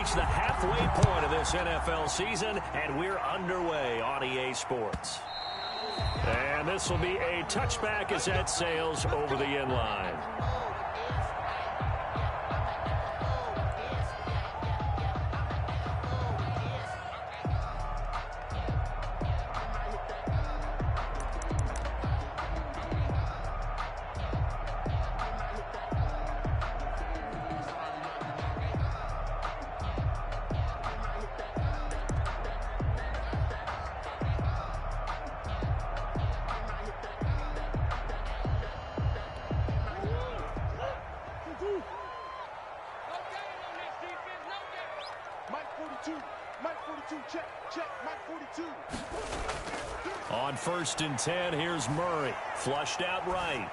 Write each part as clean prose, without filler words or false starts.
reached the halfway point of this NFL season, and we're underway on EA Sports. And this will be a touchback as that sails over the end line. On 1st and 10, here's Murray. Flushed out right.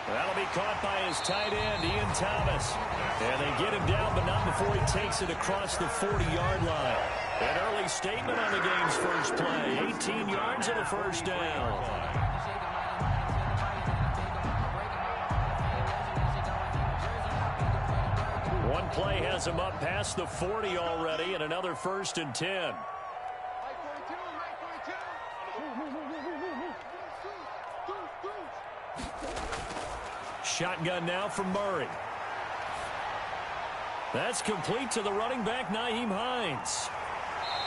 That'll be caught by his tight end, Ian Thomas. And they get him down, but not before he takes it across the 40-yard line. An early statement on the game's first play. 18 yards and a first down. One play has him up past the 40 already, and another 1st and 10. Shotgun now from Murray. That's complete to the running back, Nyheim Hines.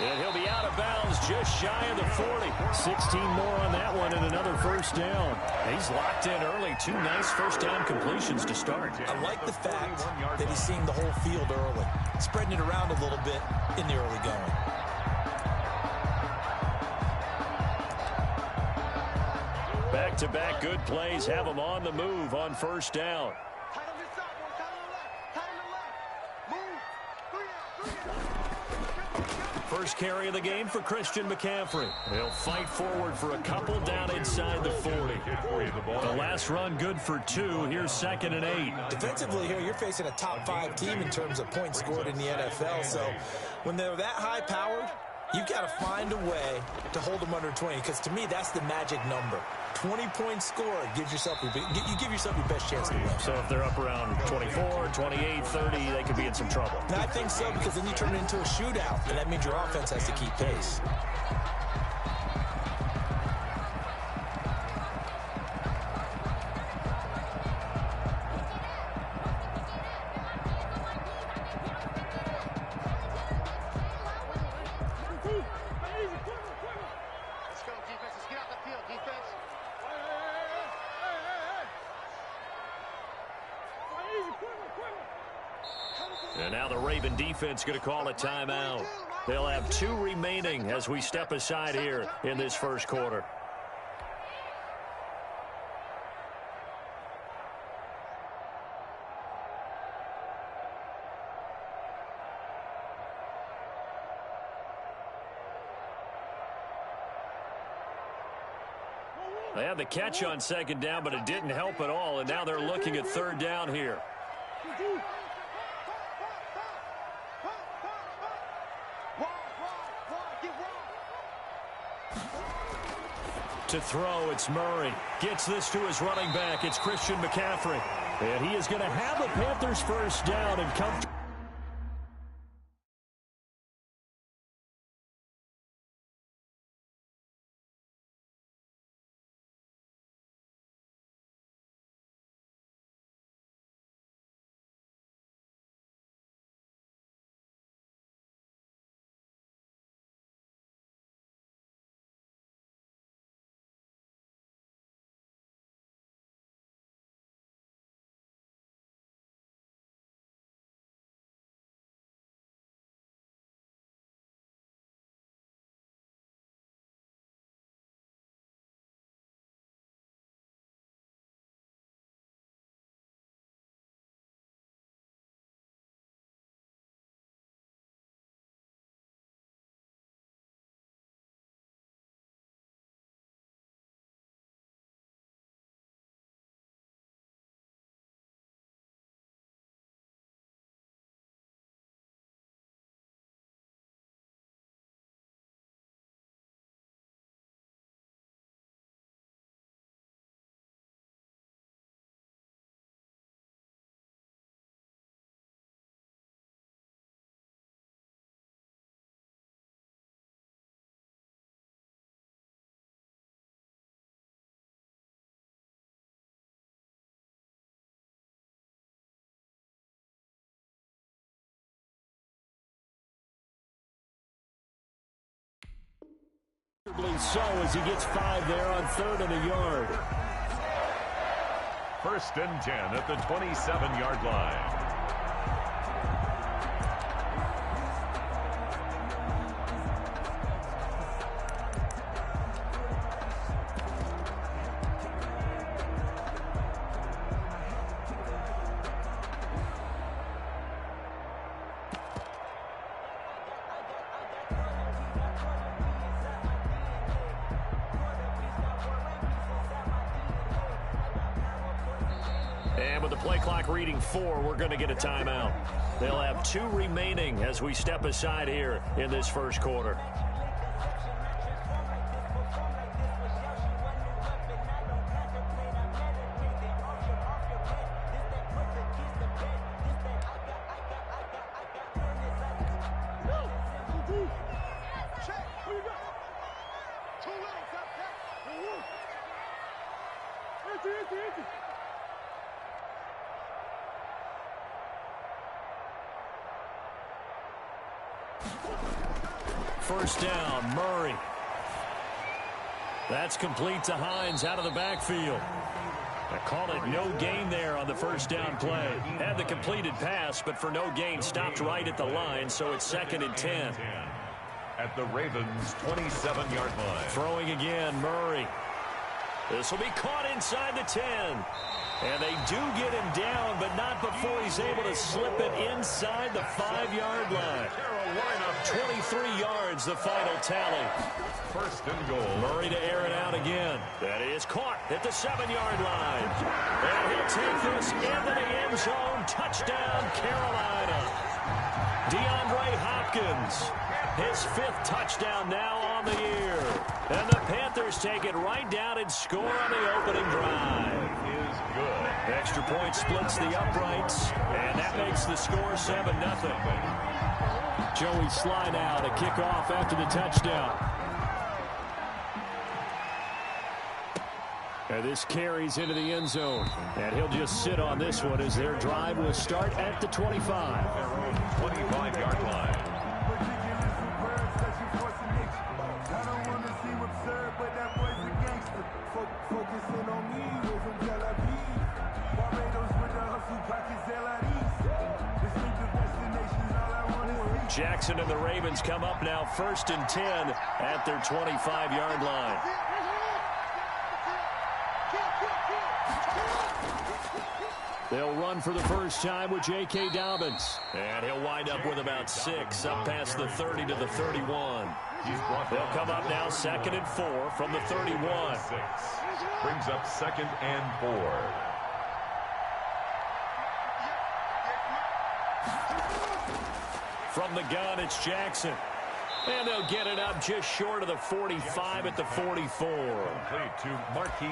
And he'll be out of bounds just shy of the 40. 16 more on that one and another first down. He's locked in early. 2 nice first down completions to start. I like the fact that he's seeing the whole field early, spreading it around a little bit in the early going. Back-to-back good plays have him on the move on first down. First carry of the game for Christian McCaffrey. He'll fight forward for a couple down inside the 40. The last run good for 2. Here's 2nd and 8. Defensively here, you're facing a top 5 team in terms of points scored in the NFL. So when they're that high powered, you've got to find a way to hold them under 20, because to me, that's the magic number. 20 points scored gives yourself you give yourself your best chance to win. So if they're up around 24, 28, 30, they could be in some trouble. And I think so, because then you turn it into a shootout, and that means your offense has to keep pace. And now the Raven defense going to call a timeout. They'll have 2 remaining as we step aside here in this first quarter. They had the catch on 2nd down, but it didn't help at all, and now they're looking at 3rd down here. To throw, it's Murray. Gets this to his running back. It's Christian McCaffrey. And he is going to have the Panthers first down and come So as he gets 5 there on 3rd and a yard. 1st and 10 at the 27-yard line. And with the play clock reading 4, we're going to get a timeout. They'll have 2 remaining as we step aside here in this first quarter. First down, Murray. That's complete to Hines out of the backfield. I call it no gain there on the first down play. Had the completed pass, but for no gain, stopped right at the line, so it's 2nd and 10. At the Ravens' 27-yard line. Throwing again, Murray. This will be caught inside the 10. And they do get him down, but not before he's able to slip it inside the 5-yard line. 23 yards, the final tally. 1st and goal. Murray to air it out again. That is caught at the 7-yard line. And he'll take this into the end zone. Touchdown, Carolina. DeAndre Hopkins, his 5th touchdown now on the year. And the Panthers take it right down and score on the opening drive. Good. Extra point splits the uprights, and that makes the score 7-0. Joey Slye now to kick off after the touchdown. And this carries into the end zone, and he'll just sit on this one as their drive will start at the 25. 25-yard line. Jackson and the Ravens come up now 1st and 10 at their 25-yard line. They'll run for the first time with J.K. Dobbins. And he'll wind up with about 6 up past the 30 to the 31. They'll come up now 2nd and 4 from the 31. Brings up 2nd and 4. From the gun, it's Jackson. And they'll get it up just short of the 45 at the 44.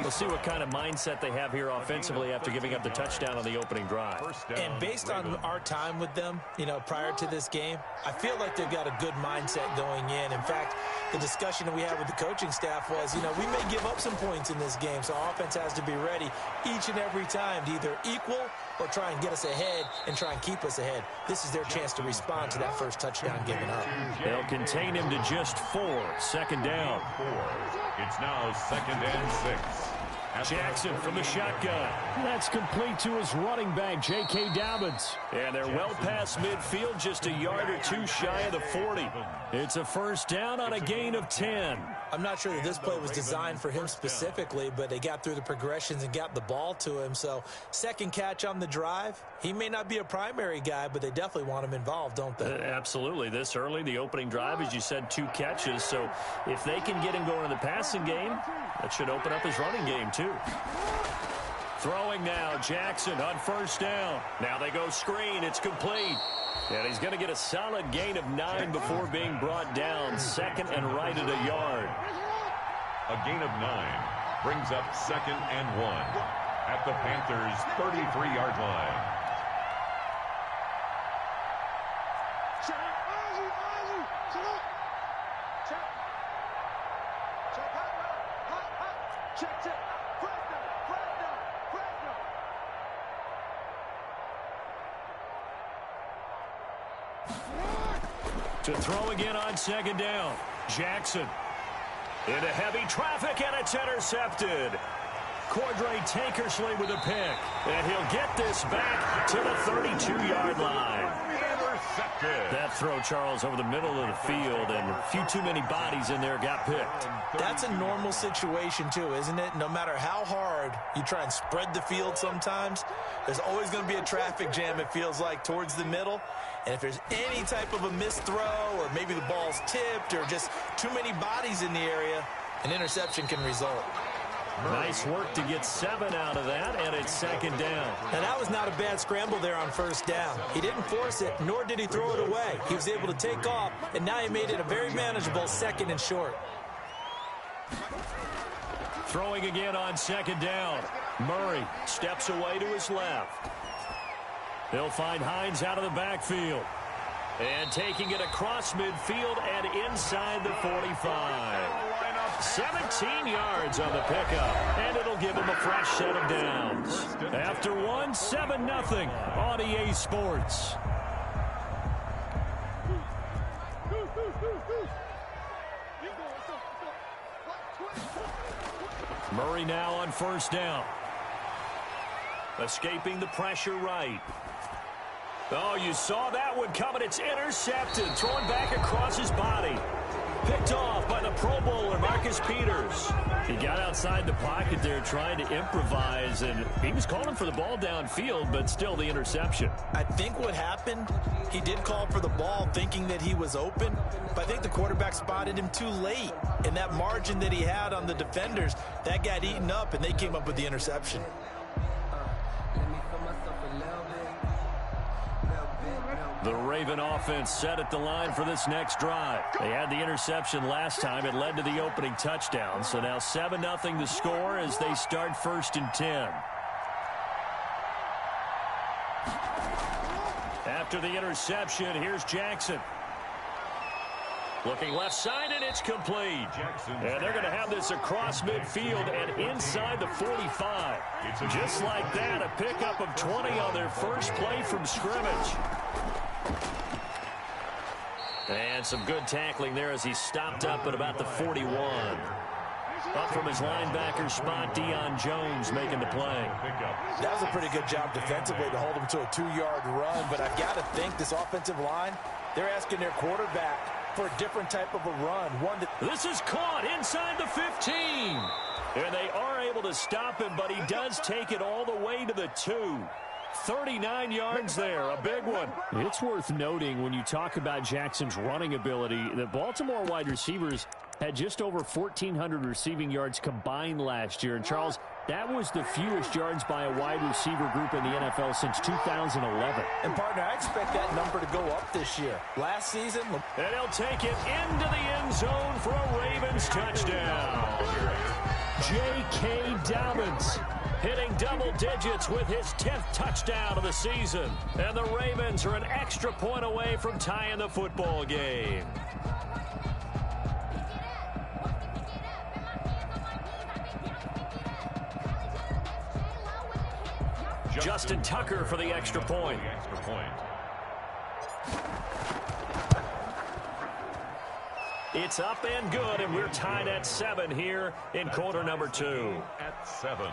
We'll see what kind of mindset they have here offensively after giving up the touchdown on the opening drive. And based on our time with them, prior to this game, I feel like they've got a good mindset going in. In fact, the discussion that we had with the coaching staff was, we may give up some points in this game, so our offense has to be ready each and every time to either equal or try and get us ahead and try and keep us ahead. This is their chance to respond to that first touchdown given up. They'll contain him to just 4. 2nd down. It's now 2nd and 6. Jackson from the shotgun. That's complete to his running back, J.K. Dobbins. And they're well past midfield, just a yard or 2 shy of the 40. It's a first down on a gain of 10. I'm not sure that this play was designed for him specifically, but they got through the progressions and got the ball to him. So, 2nd catch on the drive. He may not be a primary guy, but they definitely want him involved, don't they? Absolutely. This early, the opening drive, as you said, 2 catches. So, if they can get him going in the passing game, that should open up his running game, too. Throwing now, Jackson on first down. Now they go screen. It's complete. And he's going to get a solid gain of 9 before being brought down. 2nd and right at a yard. A gain of 9 brings up 2nd and 1 at the Panthers' 33-yard line. To throw again on 2nd down. Jackson. Into heavy traffic, and it's intercepted. Cordray Tankersley with a pick. And he'll get this back to the 32-yard line. Intercepted. That throw, Charles, over the middle of the field, and a few too many bodies in there got picked. That's a normal situation, too, isn't it? No matter how hard you try and spread the field sometimes, there's always going to be a traffic jam, it feels like, towards the middle. And if there's any type of a missed throw, or maybe the ball's tipped, or just too many bodies in the area, an interception can result. Nice work to get 7 out of that, and it's second down. And that was not a bad scramble there on first down. He didn't force it, nor did he throw it away. He was able to take off, and now he made it a very manageable second and short. Throwing again on second down. Murray steps away to his left. They'll find Hines out of the backfield. And taking it across midfield and inside the 45. 17 yards on the pickup, and it'll give him a fresh set of downs. After one, 7-0 on EA Sports. Murray now on first down. Escaping the pressure right. Oh, you saw that one coming. It's intercepted. Thrown back across his body. Picked off by the Pro Bowler, Marcus Peters. He got outside the pocket there trying to improvise, and he was calling for the ball downfield, but still the interception. I think what happened, he did call for the ball thinking that he was open, but I think the quarterback spotted him too late. And that margin that he had on the defenders, that got eaten up, and they came up with the interception. The Raven offense set at the line for this next drive. They had the interception last time. It led to the opening touchdown. So now 7-0 the score as they start first and 10. After the interception, here's Jackson. Looking left side, and it's complete. And they're going to have this across midfield and inside the 45. Just like that, a pickup of 20 on their first play from scrimmage. And some good tackling there as he stopped up at about the 41. Up from his linebacker spot, Deion Jones making the play. That was a pretty good job defensively to hold him to a 2-yard run, but I've got to think this offensive line, they're asking their quarterback for a different type of a run. This is caught inside the 15. And they are able to stop him, but he does take it all the way to the 2. 39 yards there, a big one. It's worth noting when you talk about Jackson's running ability, the Baltimore wide receivers had just over 1,400 receiving yards combined last year. And, Charles, that was the fewest yards by a wide receiver group in the NFL since 2011. And, partner, I expect that number to go up this year. Last season. And he'll take it into the end zone for a Ravens touchdown. J.K. Dobbins hitting double digits with his 10th touchdown of the season. And the Ravens are an extra point away from tying the football game. Justin Tucker for the extra point. It's up and good, and we're tied at 7 here in quarter number 2. At 7.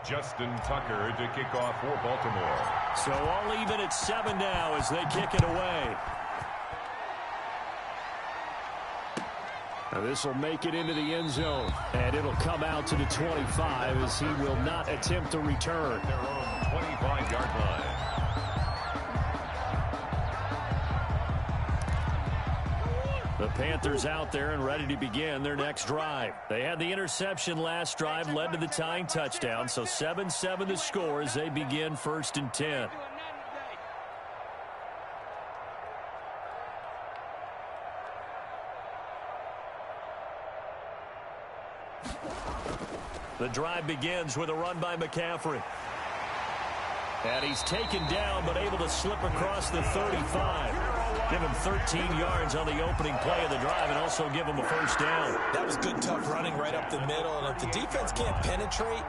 Justin Tucker to kick off for Baltimore. So all even at 7 now as they kick it away. Now this will make it into the end zone, and it'll come out to the 25 as he will not attempt to return. Their own 25-yard line. The Panthers out there and ready to begin their next drive. They had the interception last drive, led to the tying touchdown, so 7-7 the score as they begin first and 10. The drive begins with a run by McCaffrey. And he's taken down, but able to slip across the 35. Give him 13 yards on the opening play of the drive and also give him a first down. That was good, tough running right up the middle. And if the defense can't penetrate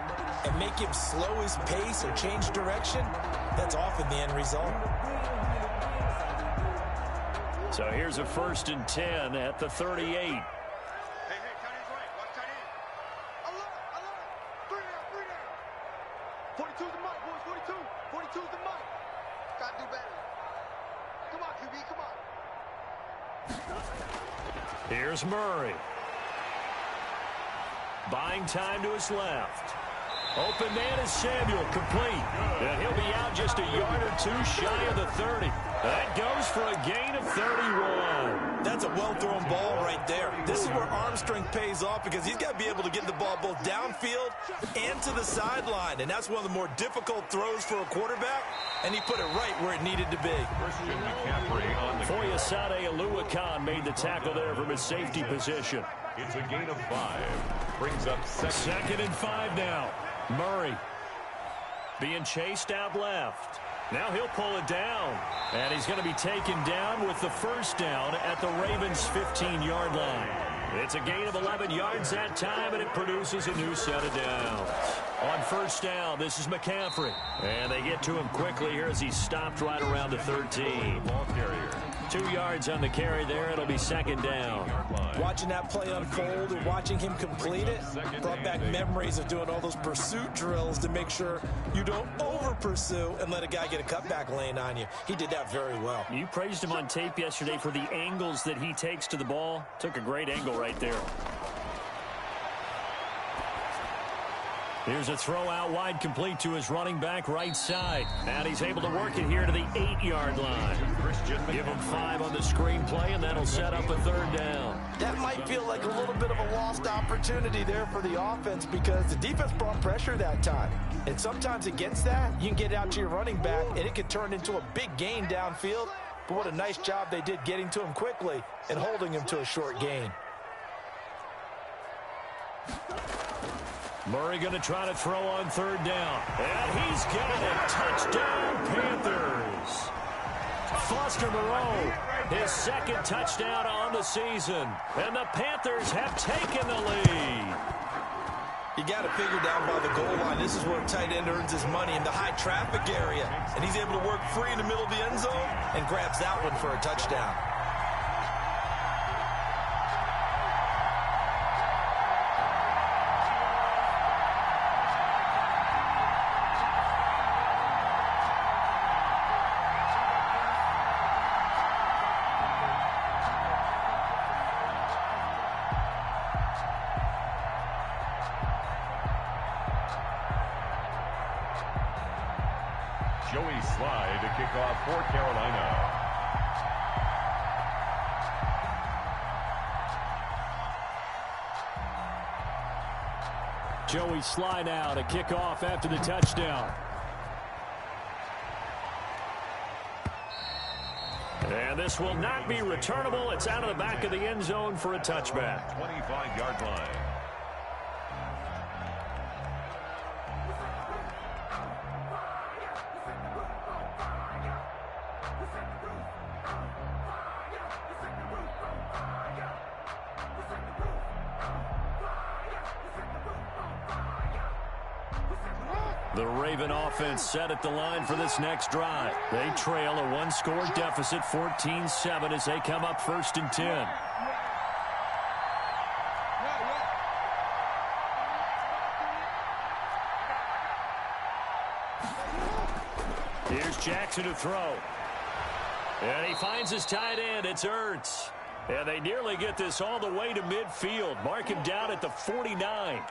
and make him slow his pace or change direction, that's often the end result. So here's a 1st and 10 at the 38. 42's the mic, boys. 42. 42's the mic. Gotta do better. Come on, QB. Come on. Here's Murray. Buying time to his left. Open man is Samuel, complete. And he'll be out just a yard or two shy of the 30. That goes for a gain of 31. That's a well-thrown ball right there. This is where arm strength pays off because he's got to be able to get the ball both downfield and to the sideline. And that's one of the more difficult throws for a quarterback. And he put it right where it needed to be. Christian McCaffrey on the Foyesade Aluakan made the tackle there from his safety position. It's a gain of 5. Brings up 2nd and 5 now. Murray being chased out left. Now he'll pull it down. And he's going to be taken down with the first down at the Ravens' 15-yard line. It's a gain of 11 yards that time, and it produces a new set of downs. On first down, this is McCaffrey. And they get to him quickly here as he's stopped right around the 13. ball carrier. 2 yards on the carry there. It'll be 2nd down. Watching that play unfold and watching him complete it brought back memories of doing all those pursuit drills to make sure you don't over-pursue and let a guy get a cutback lane on you. He did that very well. You praised him on tape yesterday for the angles that he takes to the ball. Took a great angle right there. Here's a throw out wide, complete to his running back right side. And he's able to work it here to the 8-yard line. Give him 5 on the screenplay, and that'll set up a 3rd down. That might feel like a little bit of a lost opportunity there for the offense because the defense brought pressure that time. And sometimes against that, you can get out to your running back, and it can turn into a big gain downfield. But what a nice job they did getting to him quickly and holding him to a short gain. Murray going to try to throw on 3rd down. And he's got it. Touchdown, Panthers. Foster Moreau, his 2nd touchdown on the season. And the Panthers have taken the lead. You got to figure down by the goal line. This is where a tight end earns his money in the high traffic area. And he's able to work free in the middle of the end zone and grabs that one for a touchdown. Joey Slye to kick off for Carolina. Joey Slye now to kick off after the touchdown. And this will not be returnable. It's out of the back of the end zone for a touchback. 25-yard line. The Raven offense set at the line for this next drive. They trail a 1-score deficit, 14-7, as they come up 1st and 10. Here's Jackson to throw. And he finds his tight end. It's Ertz. And they nearly get this all the way to midfield. Mark him down at the 49.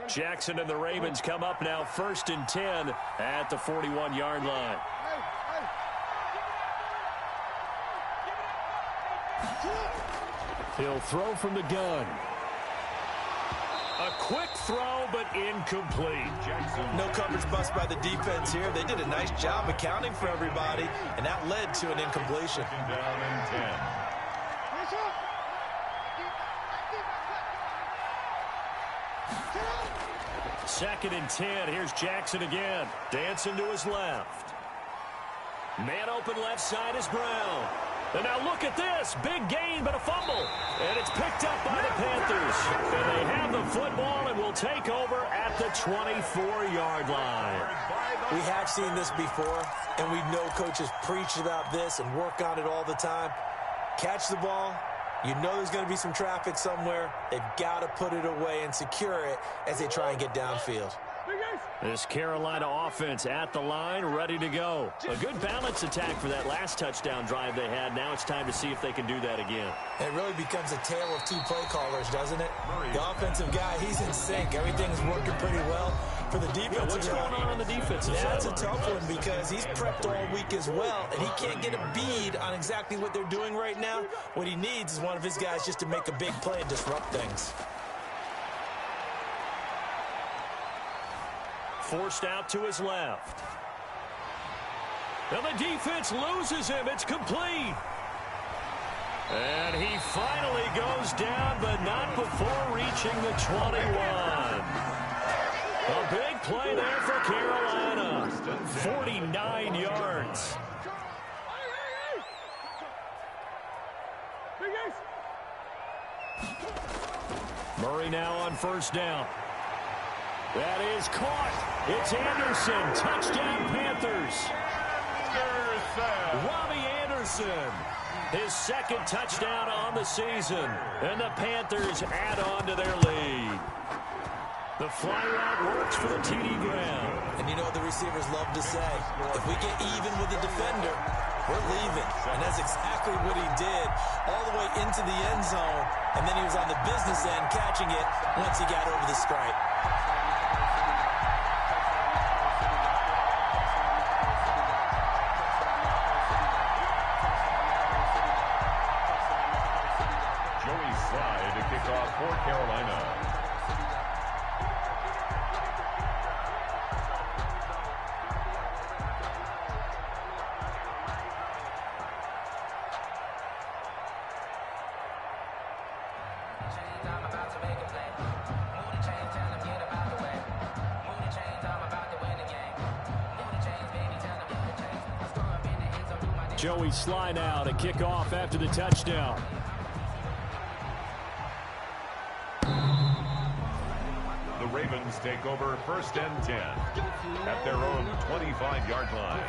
Jackson and the Ravens come up now 1st and 10 at the 41-yard line. He'll throw from the gun. A quick throw, but incomplete. No coverage bust by the defense here. They did a nice job accounting for everybody, and that led to an incompletion. Down and 10. Come on. 2nd and 10. Here's Jackson again. Dancing to his left. Man open left side is Brown. And now look at this. Big gain, but a fumble. And it's picked up by the Panthers. And they have the football and will take over at the 24-yard line. We have seen this before, and we know coaches preach about this and work on it all the time. Catch the ball. You know there's going to be some traffic somewhere. They've got to put it away and secure it as they try and get downfield. This Carolina offense at the line, ready to go. A good balance attack for that last touchdown drive they had. Now it's time to see if they can do that again. It really becomes a tale of two play callers, doesn't it? The offensive guy, he's in sync. Everything's working pretty well. For the defensive what's going on the defensive side? That's a tough one because he's prepped all week as well, and he can't get a bead on exactly what they're doing right now. What he needs is one of his guys just to make a big play and disrupt things. Forced out to his left. And the defense loses him. It's complete. And he finally goes down, but not before reaching the 21. A big play there for Carolina. 49 yards. Murray now on 1st down. That is caught. It's Anderson. Touchdown, Panthers. Robbie Anderson. His 2nd touchdown on the season. And the Panthers add on to their lead. The fly route works for the TD Brown. And you know what the receivers love to say? If we get even with the defender, we're leaving. And that's exactly what he did all the way into the end zone. And then he was on the business end catching it once he got over the stripe. For Carolina. Joey Sly now to kick off after the touchdown. The Ravens take over 1st and 10 at their own 25-yard line.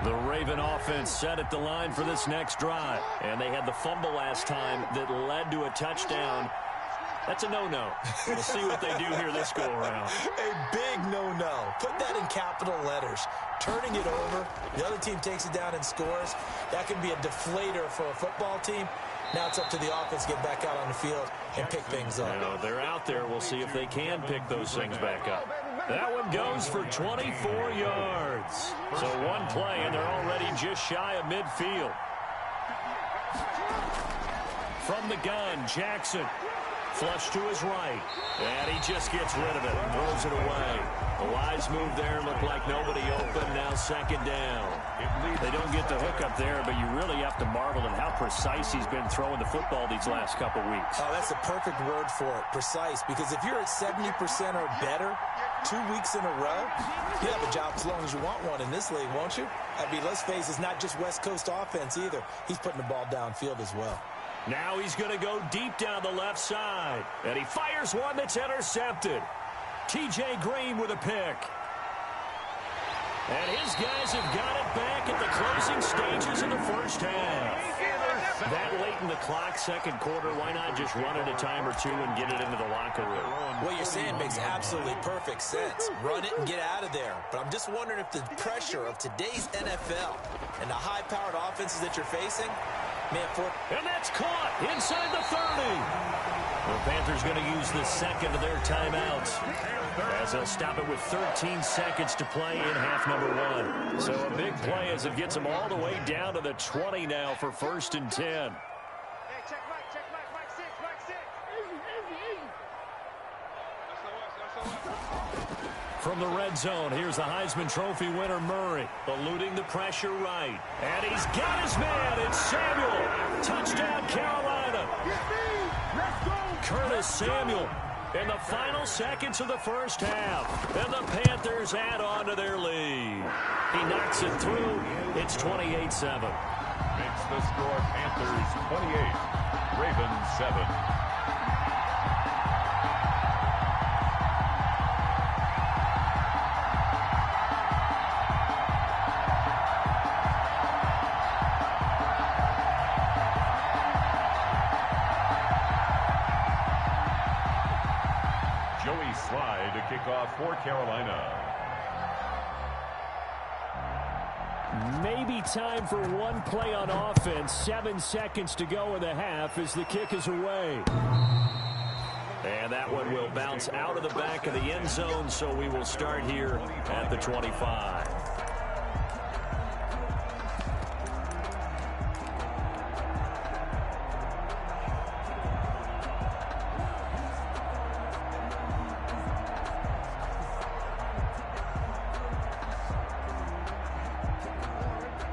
The Raven offense set at the line for this next drive. And they had the fumble last time that led to a touchdown. That's a no-no. We'll see what they do here this go-around. A big no-no. Put that in capital letters. Turning it over, the other team takes it down and scores. That can be a deflator for a football team. Now it's up to the offense to get back out on the field and pick things up. You know, they're out there. We'll see if they can pick those things back up. That one goes for 24 yards. So one play, and they're already just shy of midfield. From the gun, Jackson. Flush to his right. And he just gets rid of it and throws it away. A wise move there. Looked like nobody open. Now 2nd down. They don't get the hook up there, but you really have to marvel at how precise he's been throwing the football these last couple weeks. Oh, that's a perfect word for it, precise. Because if you're at 70% or better 2 weeks in a row, you have a job as long as you want one in this league, won't you? I mean, let's face it, it's not just West Coast offense either. He's putting the ball downfield as well. Now he's going to go deep down the left side. And he fires one that's intercepted. T.J. Green with a pick. And his guys have got it back at the closing stages of the 1st half. That late in the clock, 2nd quarter, why not just run it a time or two and get it into the locker room? What you're saying makes absolutely perfect sense. Run it and get out of there. But I'm just wondering if the pressure of today's NFL and the high-powered offenses that you're facing, and that's caught inside the 30. The Panthers going to use the 2nd of their timeouts as they'll stop it with 13 seconds to play in half number 1. So a big play as it gets them all the way down to the 20 now for 1st and 10. Hey, check Mike 6. Easy. That's the worst. From the red zone, here's the Heisman Trophy winner, Murray, eluding the pressure right. And he's got his man. It's Samuel. Touchdown, Carolina. Curtis Samuel in the final seconds of the first half. And the Panthers add on to their lead. He knocks it through. It's 28-7. Makes the score Panthers 28, Ravens 7. Slide to kick off for Carolina. Maybe time for one play on offense. 7 seconds to go in the half as the kick is away. And that one will bounce out of the back of the end zone, so we will start here at the 25.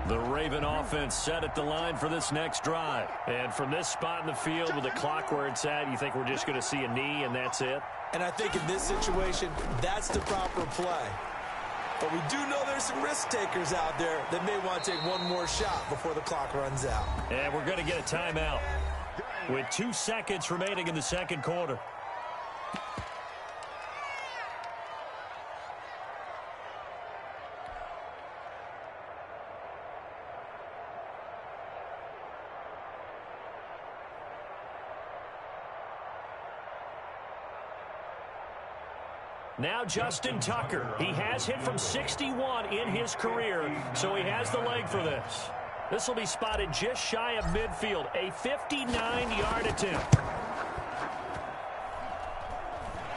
The Raven offense set at the line for this next drive. And from this spot in the field with the clock where it's at, you think we're just going to see a knee and that's it? And I think in this situation, that's the proper play. But we do know there's some risk takers out there that may want to take one more shot before the clock runs out. And we're going to get a timeout with 2 seconds remaining in the second quarter. Now Justin Tucker. He has hit from 61 in his career, so he has the leg for this. This will be spotted just shy of midfield, a 59-yard attempt.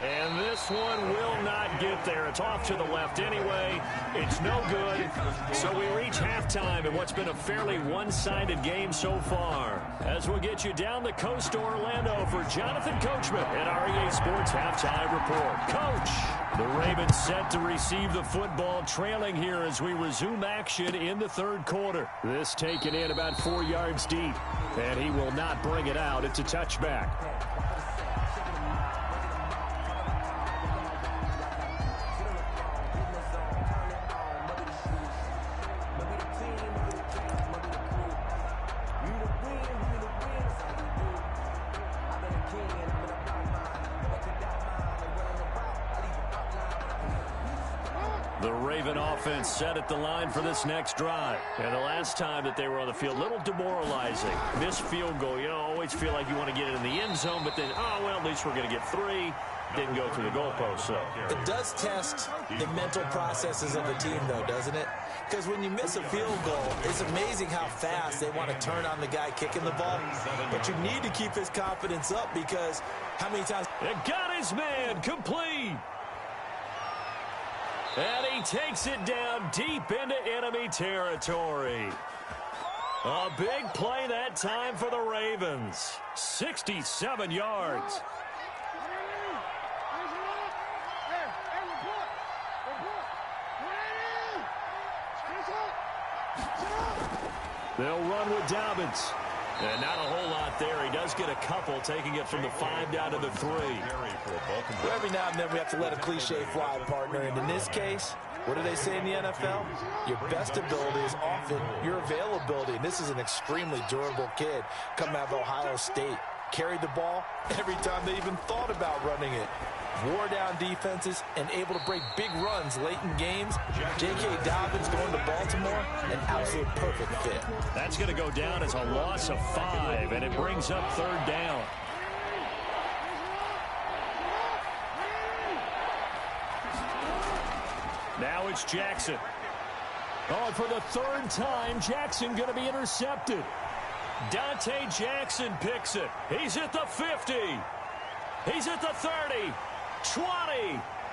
And this one will not get there. It's off to the left anyway. It's no good. So we reach halftime in what's been a fairly one-sided game so far. As we'll get you down the coast to Orlando for Jonathan Coachman at REA Sports Halftime Report. Coach, the Ravens set to receive the football, trailing here as we resume action in the third quarter. This taken in about 4 yards deep, and he will not bring it out. It's a touchback. The Raven offense set at the line for this next drive. And the last time that they were on the field, a little demoralizing. Missed field goal. You always feel like you want to get it in the end zone, but then, oh, well, at least we're going to get 3. Didn't go through the goalpost. So it does test the mental processes of the team, though, doesn't it? Because when you miss a field goal, it's amazing how fast they want to turn on the guy kicking the ball. But you need to keep his confidence up because how many times... It got his man complete. And he takes it down deep into enemy territory. A big play that time for the Ravens. 67 yards. They'll run with Dobbins. And not a whole lot there. He does get a couple, taking it from the 5 down to the 3. Well, every now and then we have to let a cliche fly, partner. And in this case, what do they say in the NFL? Your best ability is often your availability. And this is an extremely durable kid coming out of Ohio State. Carried the ball every time they even thought about running it. Wore down defenses and able to break big runs late in games. J.K. Dobbins going to Baltimore, an absolute perfect fit. That's going to go down as a loss of 5, and it brings up 3rd down. Now it's Jackson. Oh, and for the 3rd time, Jackson going to be intercepted. Dante Jackson picks it. He's at the 50. He's at the 30. 20,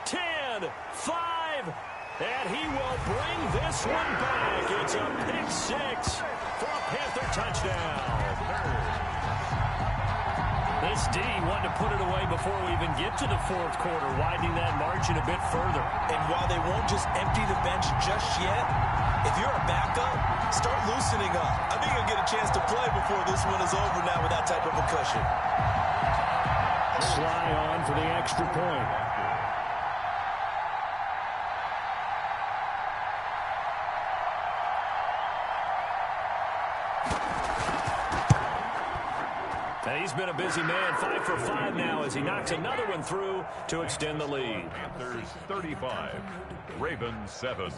10, 5, and he will bring this one back. It's a pick 6 for a Panther touchdown. This D wanted to put it away before we even get to the fourth quarter, widening that margin a bit further. And while they won't just empty the bench just yet, if you're a backup, start loosening up. I think you'll get a chance to play before this one is over now with that type of a cushion. Sly on for the extra point. And he's been a busy man, 5 for 5 now as he knocks another one through to extend the lead. Panthers 35, Ravens 7. No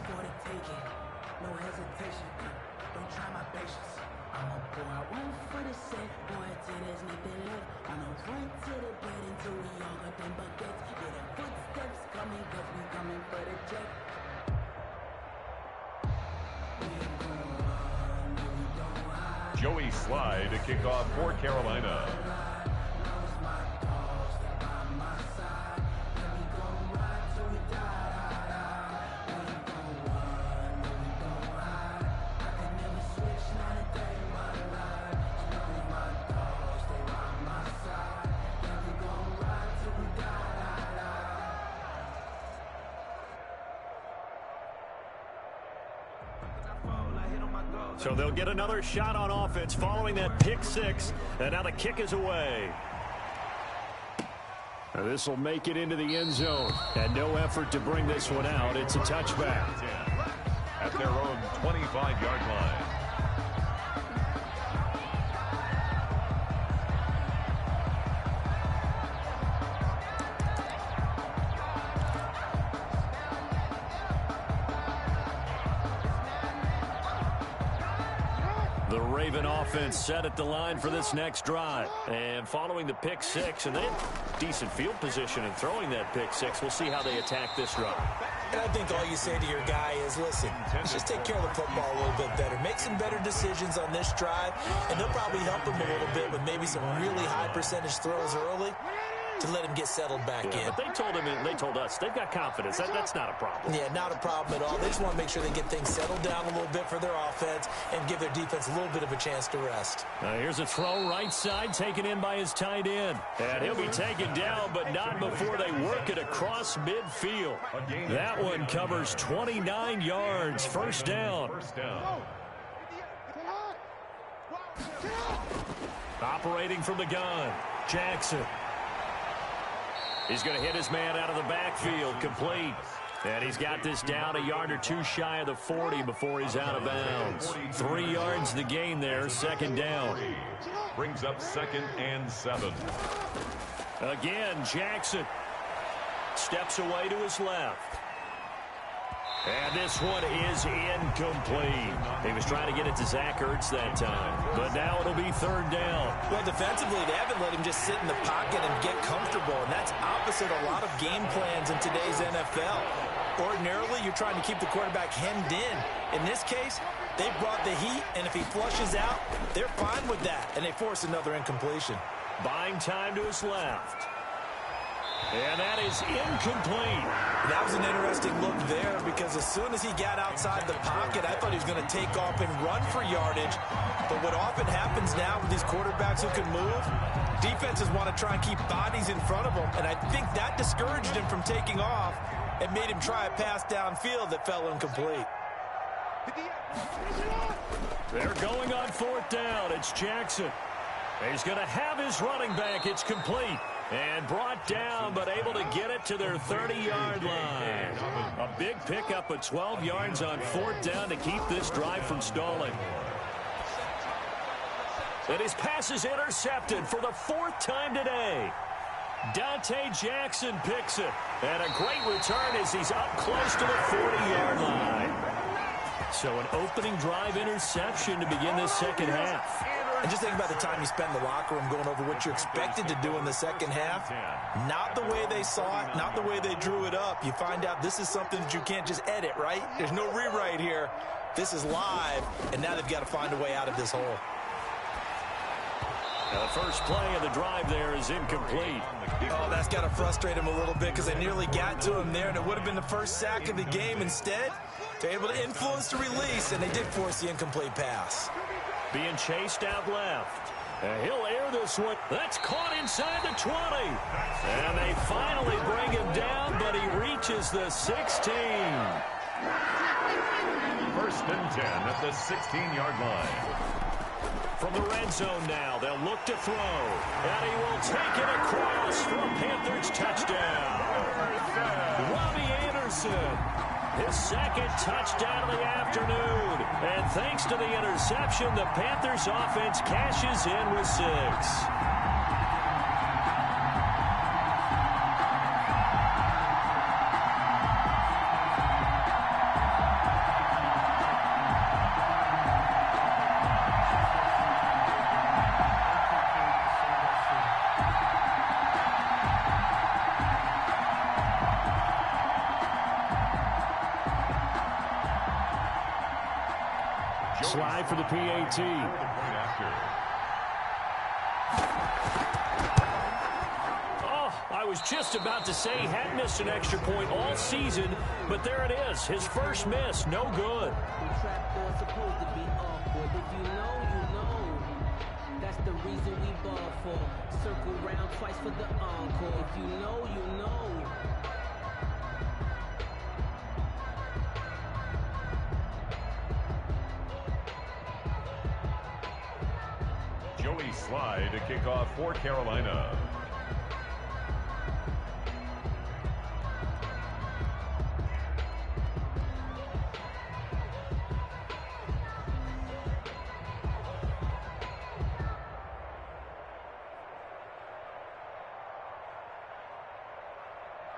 hesitation, don't try my patience. I'ma pour out one for the set, boy, till there's nothing left. I'ma run to the bed until we all got them buckets. Yeah, the footsteps coming, cause we coming for the check. Joey Sly to kick off for Carolina. So they'll get another shot on offense following that pick six. And now the kick is away. This will make it into the end zone. And no effort to bring this one out. It's a touchback. At their own 25-yard line. The Raven offense set at the line for this next drive. And following the pick six, and they have decent field position in throwing that pick six. We'll see how they attack this drive. And I think all you say to your guy is, listen, let's just take care of the football a little bit better. Make some better decisions on this drive, and they'll probably help him a little bit with maybe some really high percentage throws early to let him get settled back in. But they told him, and they told us, they've got confidence. That's not a problem. Yeah, not a problem at all. They just want to make sure they get things settled down a little bit for their offense and give their defense a little bit of a chance to rest. Here's a throw right side taken in by his tight end. And he'll be taken down, but not before they work it across midfield. That one covers 29 yards. First down. Operating from the gun, Jackson. He's going to hit his man out of the backfield, complete. And he's got this down a yard or two shy of the 40 before he's out of bounds. 3 yards the gain there, second down. Brings up 2nd and 7. Again, Jackson steps away to his left. And this one is incomplete. He was trying to get it to Zach Ertz that time. But now it'll be third down. Well, defensively, they haven't let him just sit in the pocket and get comfortable. And that's opposite a lot of game plans in today's NFL. Ordinarily, you're trying to keep the quarterback hemmed in. In this case, they brought the heat, and if he flushes out, they're fine with that. And they force another incompletion. Buying time to his left. And that is incomplete. That was an interesting look there because as soon as he got outside the pocket, I thought he was going to take off and run for yardage. But what often happens now with these quarterbacks who can move, defenses want to try and keep bodies in front of them. And I think that discouraged him from taking off and made him try a pass downfield that fell incomplete. They're going on fourth down. It's Jackson. He's going to have his running back. It's complete. And brought down, but able to get it to their 30-yard line. A big pickup of 12 yards on fourth down to keep this drive from stalling. And his pass is intercepted for the fourth time today. Dante Jackson picks it. And a great return as he's up close to the 40-yard line. So an opening drive interception to begin this second half. And just think about the time you spend in the locker room going over what you expected to do in the second half. Not the way they saw it, not the way they drew it up. You find out this is something that you can't just edit, right? There's no rewrite here. This is live, and now they've got to find a way out of this hole. Now the first play of the drive there is incomplete. Oh, that's got to frustrate him a little bit because they nearly got to him there, and it would have been the first sack of the game. Instead, they're able to influence the release, and they did force the incomplete pass. Being chased out left. He'll air this one. That's caught inside the 20. And they finally bring him down, but he reaches the 16. First and 10 at the 16-yard line. From the red zone now, they'll look to throw. And he will take it across for a Panthers touchdown. Robbie Anderson, his second touchdown of the afternoon. And thanks to the interception, the Panthers offense cashes in with 6. Slide for the PAT. Oh, I was just about to say he hadn't missed an extra point all season, but there it is. His first miss, no good. That's the reason we ball for. Circle round twice for the encore. If you know, you know. Joey Slye to kick off for Carolina.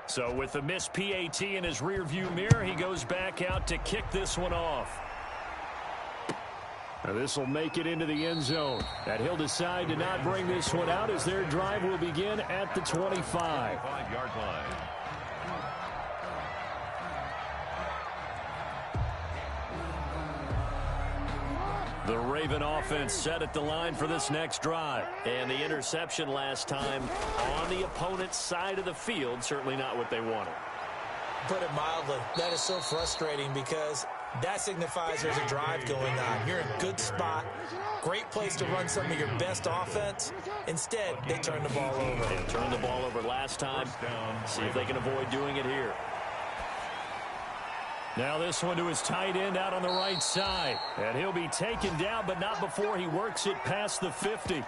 So with the missed PAT in his rearview mirror, he goes back out to kick this one off. Now this will make it into the end zone. And he'll decide to not bring this one out as their drive will begin at the 25. 5-yard line. The Raven offense set at the line for this next drive. And the interception last time on the opponent's side of the field, certainly not what they wanted. Put it mildly, that is so frustrating because that signifies there's a drive going on. You're in a good spot, great place to run some of your best offense. Instead, they turn the ball over. They turned the ball over last time. See if they can avoid doing it here. Now this one to his tight end out on the right side. And he'll be taken down, but not before he works it past the 50.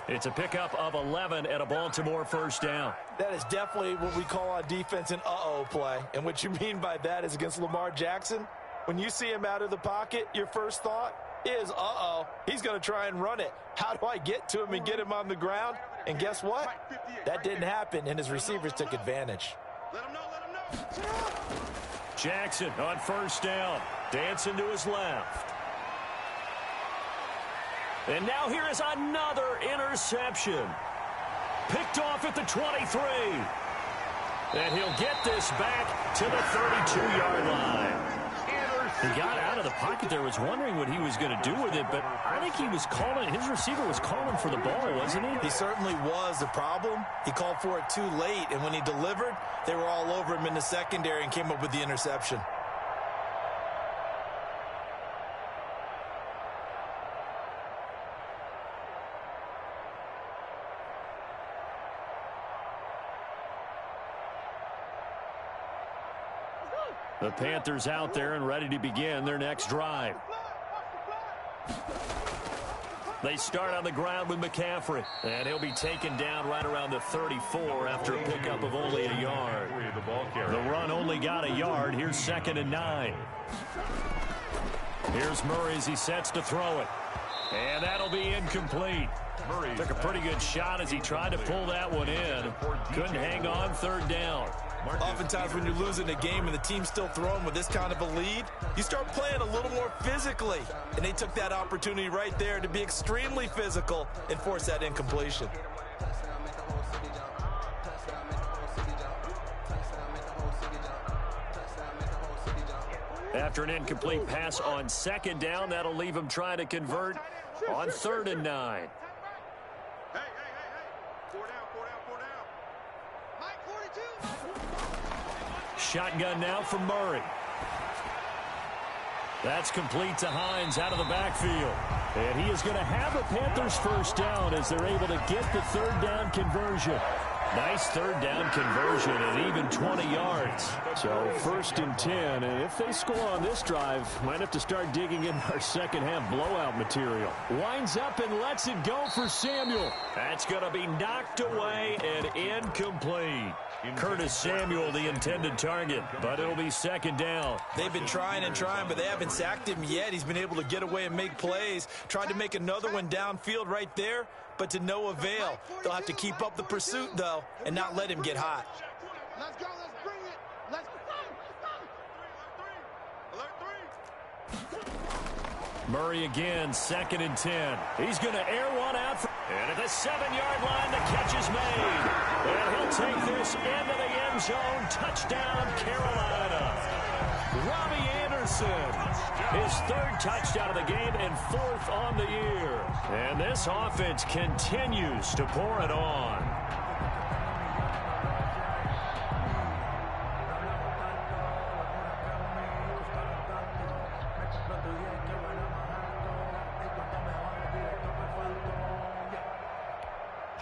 It's a pickup of 11 and a Baltimore first down. That is definitely what we call on defense an uh-oh play. And what you mean by that is against Lamar Jackson, when you see him out of the pocket, your first thought is, uh-oh, he's going to try and run it. How do I get to him and get him on the ground? And guess what? That didn't happen, and his receivers took advantage. Let him know. Jackson on first down, dancing to his left. And now here is another interception. Picked off at the 23. And he'll get this back to the 32-yard line. He got out of the pocket there, was wondering what he was going to do with it, but I think he was calling, his receiver was calling for the ball, wasn't he? He certainly was. The problem, he called for it too late, and when he delivered, they were all over him in the secondary and came up with the interception. The Panthers out there and ready to begin their next drive. They start on the ground with McCaffrey, and he'll be taken down right around the 34 after a pickup of only a yard. The run only got a yard. Here's 2nd and 9. Here's Murray as he sets to throw it. And that'll be incomplete. Murray took a pretty good shot as he tried to pull that one in. Couldn't hang on, 3rd down. Oftentimes when you're losing a game and the team's still throwing with this kind of a lead, you start playing a little more physically. And they took that opportunity right there to be extremely physical and force that incompletion. After an incomplete pass on 2nd down, that'll leave him trying to convert on 3rd and 9. Hey. 4 down. Mike, 42. Shotgun now from Murray. That's complete to Hines out of the backfield. And he is going to have a Panthers first down as they're able to get the third down conversion. Nice third down conversion at even 20 yards. So first and 10, and if they score on this drive, might have to start digging in our second half blowout material. Winds up and lets it go for Samuel. That's going to be knocked away and incomplete. Curtis Samuel, the intended target, but it'll be second down. They've been trying and trying, but they haven't sacked him yet. He's been able to get away and make plays. Tried to make another one downfield right there, but to no avail. They'll have to keep up the pursuit, though, and not let him get hot. Let's go. Let's bring it. Let's go. Murray again, second and 10. He's going to air one out. And at the 7-yard line, the catch is made. And he'll take this into the end zone. Touchdown, Carolina. Robbie Anderson, his third touchdown of the game and fourth on the year. And this offense continues to pour it on.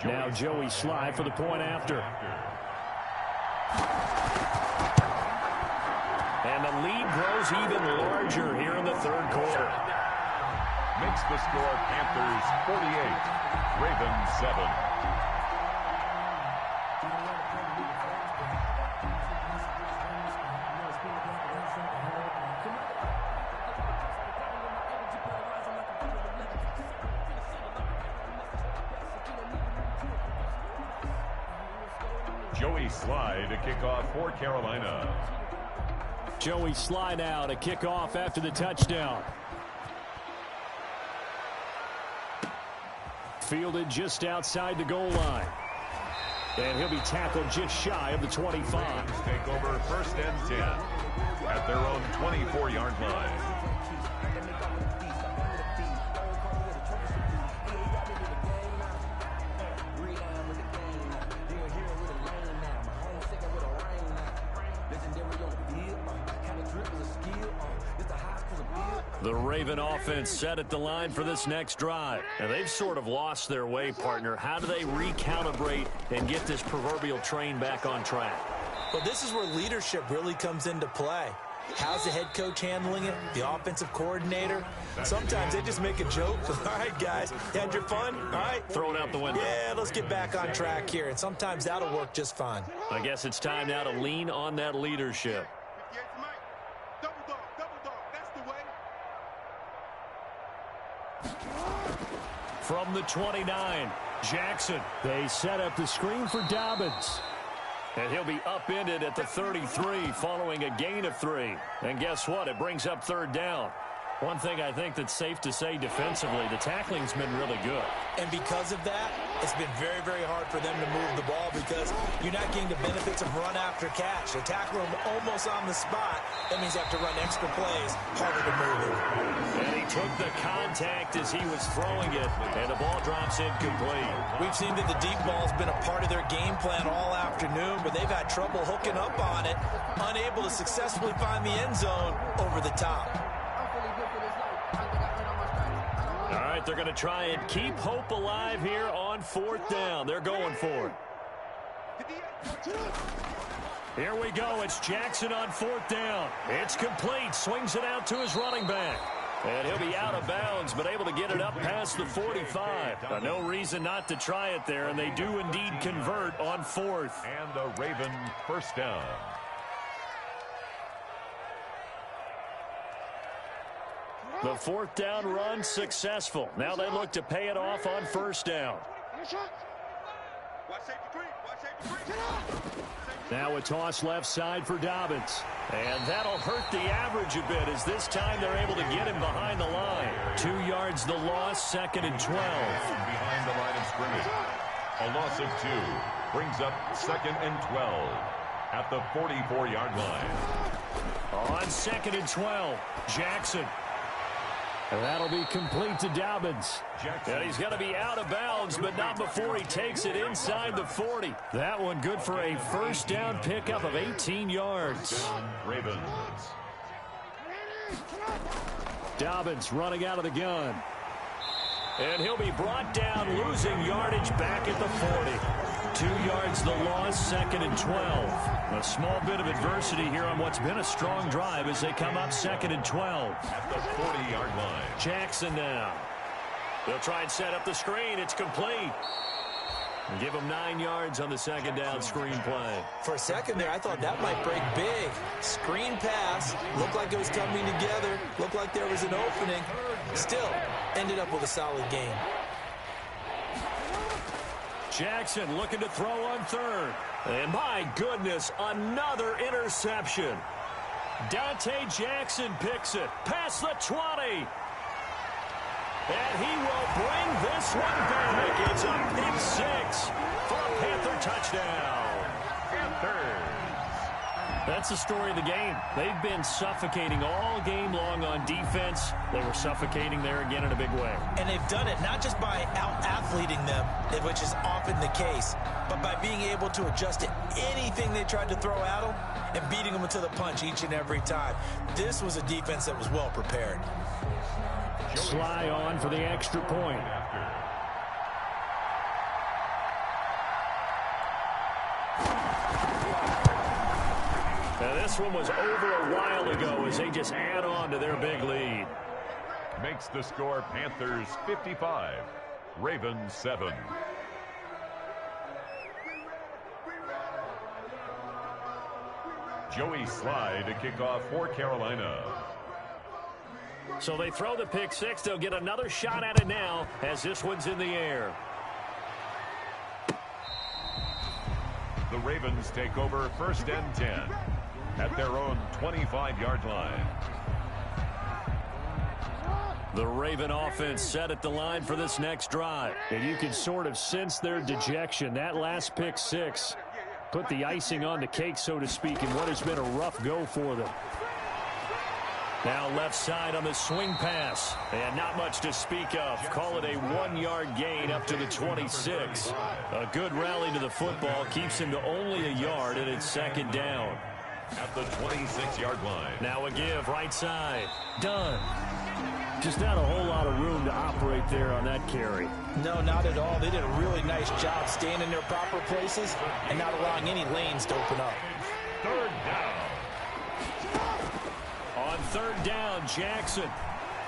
Now Joey Sly for the point after. And the lead grows even larger here in the third quarter. Makes the score Panthers 48, Ravens 7. Joey Sly to kick off for Carolina. Joey Sly now to kick off after the touchdown. Fielded just outside the goal line. And he'll be tackled just shy of the 25. Ravens take over first and 10 at their own 24-yard line. The Raven offense set at the line for this next drive. And they've sort of lost their way, partner. How do they recalibrate and get this proverbial train back on track? Well, this is where leadership really comes into play. How's the head coach handling it? The offensive coordinator? Sometimes they just make a joke. All right, guys, you had your fun? All right. Throw it out the window. Yeah, let's get back on track here. And sometimes that'll work just fine. I guess it's time now to lean on that leadership. From the 29, Jackson. They set up the screen for Dobbins. And he'll be upended at the 33 following a gain of 3. And guess what? It brings up third down. One thing I think that's safe to say defensively, the tackling's been really good. And because of that, it's been very, very hard for them to move the ball because you're not getting the benefits of run after catch. They tackle him almost on the spot. That means you have to run extra plays, harder to move him. And he took the contact as he was throwing it, and the ball drops incomplete. We've seen that the deep ball's been a part of their game plan all afternoon, but they've had trouble hooking up on it, unable to successfully find the end zone over the top. All right, they're going to try and keep hope alive here on fourth down. They're going for it. Here we go. It's Jackson on fourth down. It's complete. Swings it out to his running back. And he'll be out of bounds, but able to get it up past the 45. No reason not to try it there, and they do indeed convert on fourth. And the Raven first down. The fourth down run successful. Now they look to pay it off on first down. Now a toss left side for Dobbins. And that'll hurt the average a bit as this time they're able to get him behind the line. 2 yards the loss, second and 12. Behind the line of scrimmage. A loss of 2 brings up second and 12 at the 44-yard line. On second and 12, Jackson. And that'll be complete to Dobbins. And he's going to be out of bounds, but not before he takes it inside the 40. That one good for a first down pickup of 18 yards. Ravens. Dobbins running out of the gun. And he'll be brought down, losing yardage back at the 40. 2 yards the loss, 2nd and 12. A small bit of adversity here on what's been a strong drive as they come up 2nd and 12. At the 40-yard line. Jackson now. They'll try and set up the screen. It's complete. And give him 9 yards on the 2nd down screen play. For a second there, I thought that might break big. Screen pass. Looked like it was coming together. Looked like there was an opening. Still, ended up with a solid game. Jackson looking to throw on 3rd. And my goodness, another interception. Dante Jackson picks it past the 20. And he will bring this one back. It's a pick 6 for a Panther touchdown. Panthers. That's the story of the game. They've been suffocating all game long on defense. They were suffocating there again in a big way. And they've done it not just by out-athleting them, which is often the case, but by being able to adjust to anything they tried to throw at them and beating them to the punch each and every time. This was a defense that was well prepared. Sly on for the extra point. Now this one was over a while ago as they just add on to their big lead. Makes the score Panthers 55, Ravens 7. Joey Sly to kick off for Carolina. So they throw the pick 6. They'll get another shot at it now as this one's in the air. The Ravens take over 1st and 10 at their own 25-yard line. The Raven offense set at the line for this next drive. And you can sort of sense their dejection. That last pick 6 put the icing on the cake, so to speak, in what has been a rough go for them. Now left side on the swing pass. And not much to speak of. Call it a 1-yard gain up to the 26. A good rally to the football keeps him to only a yard, and it's 2nd down. At the 26-yard line. Now a give right side. Done. Just not a whole lot of room to operate there on that carry. No, not at all. They did a really nice job staying in their proper places and not allowing any lanes to open up. 3rd down. On 3rd down, Jackson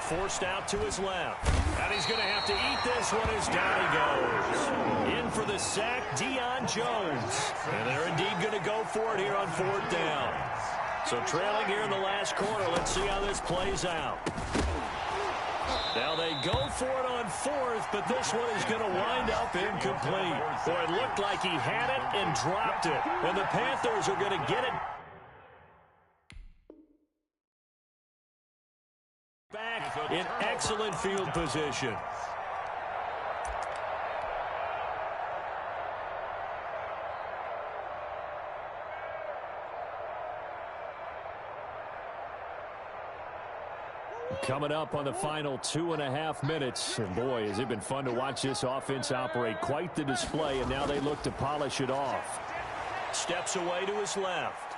forced out to his left. And he's going to have to eat this one as down he goes. In for the sack, Deion Jones. And they're indeed going to go for it here on 4th down. So trailing here in the last quarter. Let's see how this plays out. Now they go for it on 4th, but this one is going to wind up incomplete. Boy, it looked like he had it and dropped it. And the Panthers are going to get it back in excellent field position. Coming up on the final 2.5 minutes. And boy, has it been fun to watch this offense operate. Quite the display, and now they look to polish it off. Steps away to his left.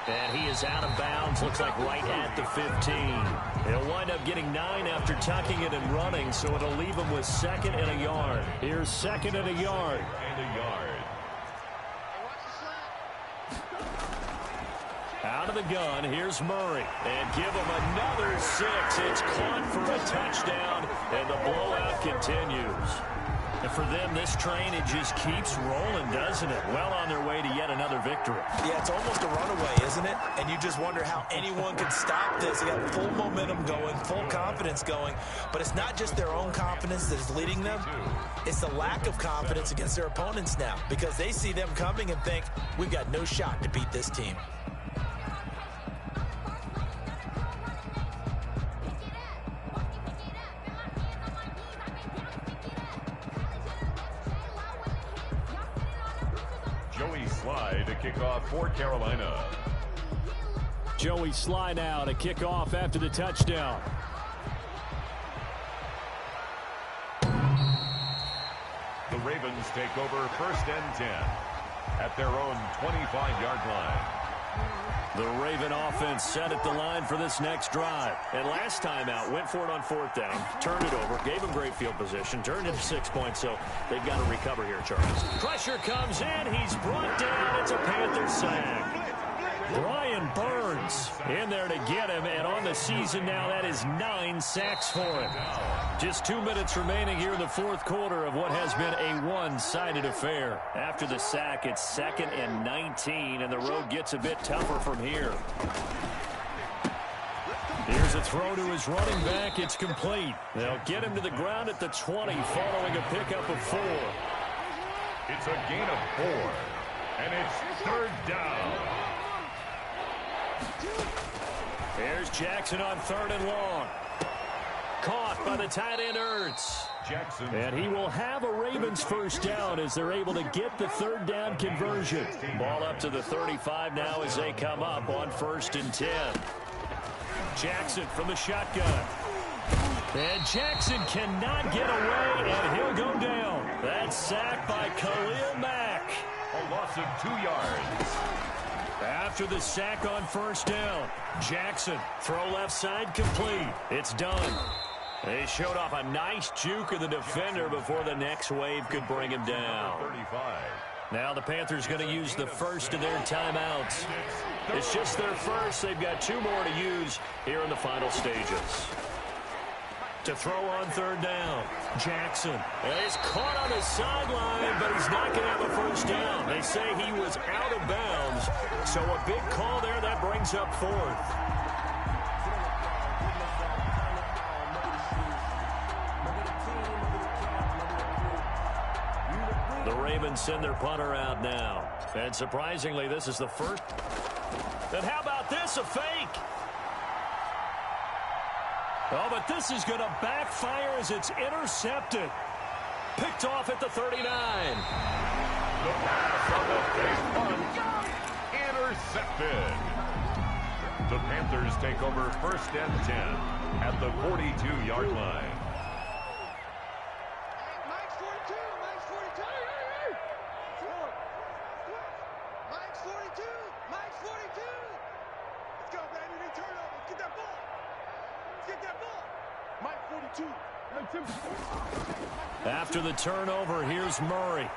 And he is out of bounds, looks like right at the 15. He'll wind up getting 9 after tucking it and running, so it'll leave him with 2nd and a yard. Here's 2nd and a yard. Out of the gun, here's Murray. And give him another 6. It's caught for a touchdown, and the blowout continues. And for them, this train, it just keeps rolling, doesn't it? Well on their way to yet another victory. Yeah, it's almost a runaway, isn't it? And you just wonder how anyone can stop this. They got full momentum going, full confidence going. But it's not just their own confidence that is leading them. It's the lack of confidence against their opponents now, because they see them coming and think, we've got no shot to beat this team. Joey Sly to kick off for Carolina. Joey Sly now to kick off after the touchdown. The Ravens take over 1st and 10 at their own 25-yard line. The Raven offense set at the line for this next drive. And last time out, went for it on 4th down, turned it over, gave them great field position, turned into 6 points, so they've got to recover here, Charles. Pressure comes in. He's brought down. It's a Panther sack. Brian Burns in there to get him, and on the season now, that is 9 sacks for him. Just 2 minutes remaining here in the 4th quarter of what has been a one-sided affair. After the sack, it's 2nd and 19, and the road gets a bit tougher from here. Here's a throw to his running back. It's complete. They'll get him to the ground at the 20 following a pickup of 4. It's a gain of 4, and it's 3rd down. Here's Jackson on 3rd and long. Caught by the tight end Ertz. Jackson. And he will have a Ravens 1st down as they're able to get the 3rd down conversion. Ball up to the 35 now as they come up on 1st and 10. Jackson from the shotgun. And Jackson cannot get away, and he'll go down. That's sacked by Khalil Mack. A loss of 2 yards. After the sack on 1st down, Jackson, throw left side complete. It's done. They showed off a nice juke of the defender before the next wave could bring him down. 35. Now the Panthers going to use the first of their timeouts. It's just their first. They've got 2 more to use here in the final stages. To throw on 3rd down, Jackson. He's caught on his sideline, but he's not going to have a 1st down. They say he was out of bounds, so a big call there that brings up 4th. The Ravens send their punter out now. And surprisingly, this is the first. And how about this, a fake? Oh, but this is going to backfire as it's intercepted. Picked off at the 39. The pass on the fake punt. Intercepted. The Panthers take over 1st and 10 at the 42-yard line. Mike's 42. Mike's 42. Mike's 42. Mike's 42. Let's go, baby. They turn over. Get that ball. Get that ball. Mike 42. After the turnover, here's Murray.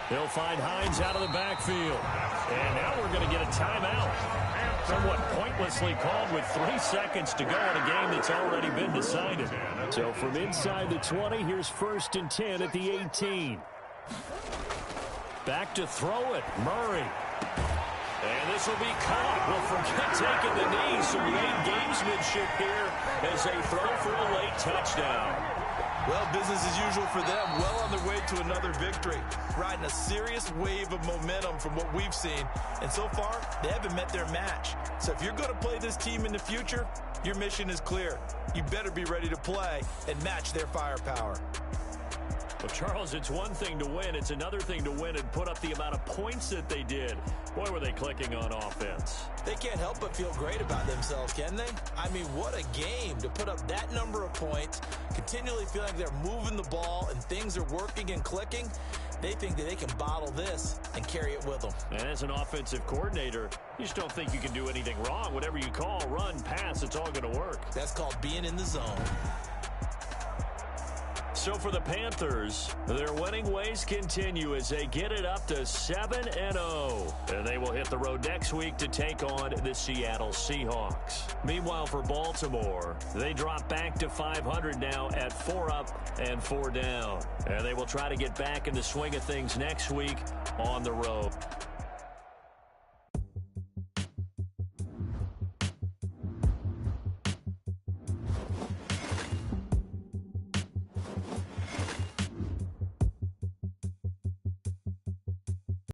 He'll find Hines out of the backfield. And now we're going to get a timeout. Somewhat pointlessly called with 3 seconds to go in a game that's already been decided. So from inside the 20, here's 1st and 10 at the 18. Back to throw it, Murray. And this will be caught. Well, forget taking the knee. Some late gamesmanship here as they throw for a late touchdown. Well, business as usual for them. Well on their way to another victory. Riding a serious wave of momentum from what we've seen. And so far, they haven't met their match. So if you're going to play this team in the future, your mission is clear. You better be ready to play and match their firepower. Well, Charles, it's one thing to win. It's another thing to win and put up the amount of points that they did. Boy, were they clicking on offense. They can't help but feel great about themselves, can they? I mean, what a game to put up that number of points, continually feeling like they're moving the ball and things are working and clicking. They think that they can bottle this and carry it with them. And as an offensive coordinator, you just don't think you can do anything wrong. Whatever you call, run, pass, it's all going to work. That's called being in the zone. So for the Panthers, their winning ways continue as they get it up to 7-0. And they will hit the road next week to take on the Seattle Seahawks. Meanwhile, for Baltimore, they drop back to 500 now at 4 up and 4 down. And they will try to get back in the swing of things next week on the road.